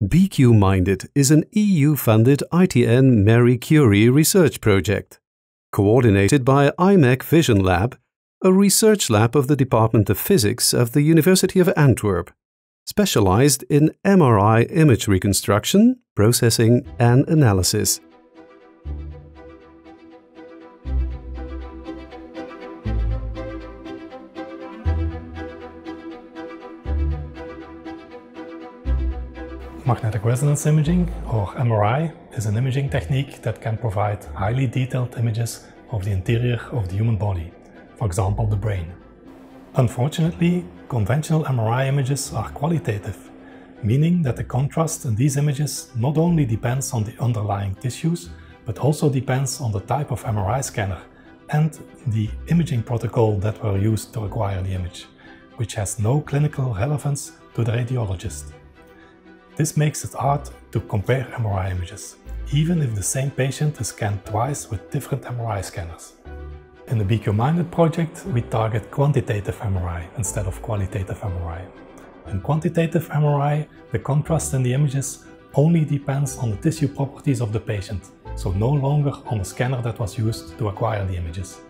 BQ-Minded is an EU-funded ITN Marie Curie research project, coordinated by IMEC Vision Lab, a research lab of the Department of Physics of the University of Antwerp, specialized in MRI image reconstruction, processing and analysis. Magnetic resonance imaging, or MRI, is an imaging technique that can provide highly detailed images of the interior of the human body, for example the brain. Unfortunately, conventional MRI images are qualitative, meaning that the contrast in these images not only depends on the underlying tissues, but also depends on the type of MRI scanner and the imaging protocol that were used to acquire the image, which has no clinical relevance to the radiologist. This makes it hard to compare MRI images, even if the same patient is scanned twice with different MRI scanners. In the BQ-Minded project, we target quantitative MRI instead of qualitative MRI. In quantitative MRI, the contrast in the images only depends on the tissue properties of the patient, so no longer on the scanner that was used to acquire the images.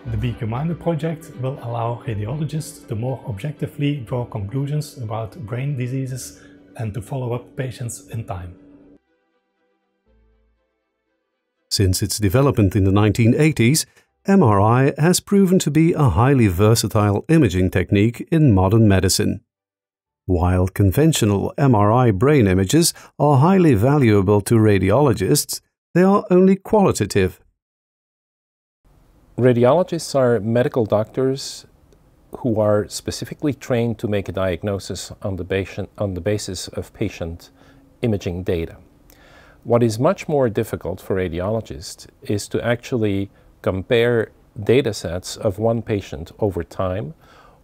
The BQ-Minded project will allow radiologists to more objectively draw conclusions about brain diseases and to follow up patients in time. Since its development in the 1980s, MRI has proven to be a highly versatile imaging technique in modern medicine. While conventional MRI brain images are highly valuable to radiologists, they are only qualitative. Radiologists are medical doctors who are specifically trained to make a diagnosis on the basis of patient imaging data. What is much more difficult for radiologists is to actually compare data sets of one patient over time,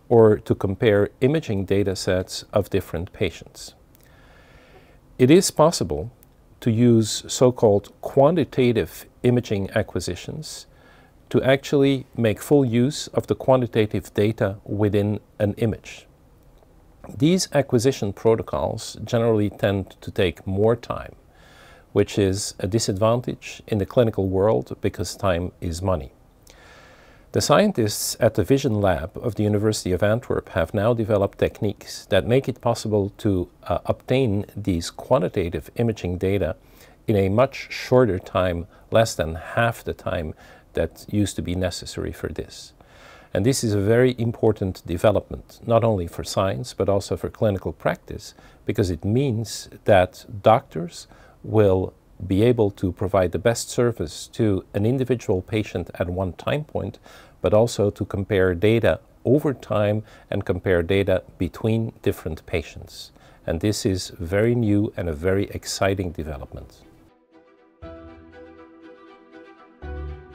or to compare imaging data sets of different patients. It is possible to use so-called quantitative imaging acquisitions to actually make full use of the quantitative data within an image. These acquisition protocols generally tend to take more time, which is a disadvantage in the clinical world because time is money. The scientists at the Vision Lab of the University of Antwerp have now developed techniques that make it possible to obtain these quantitative imaging data in a much shorter time, less than half the time that used to be necessary for this. And this is a very important development, not only for science, but also for clinical practice, because it means that doctors will be able to provide the best service to an individual patient at one time point, but also to compare data over time and compare data between different patients. And this is very new and a very exciting development.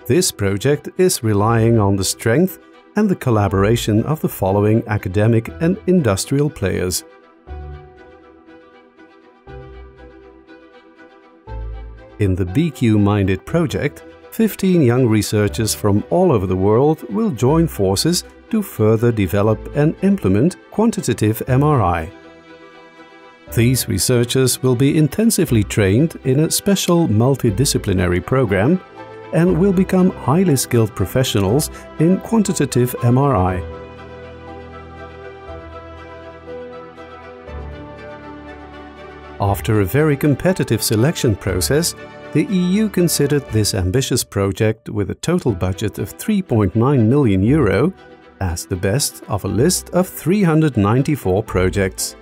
This project is relying on the strength and the collaboration of the following academic and industrial players. In the BQ-Minded project, 15 young researchers from all over the world will join forces to further develop and implement quantitative MRI. These researchers will be intensively trained in a special multidisciplinary program and will become highly skilled professionals in quantitative MRI. After a very competitive selection process, the EU considered this ambitious project with a total budget of €3.9 million as the best of a list of 394 projects.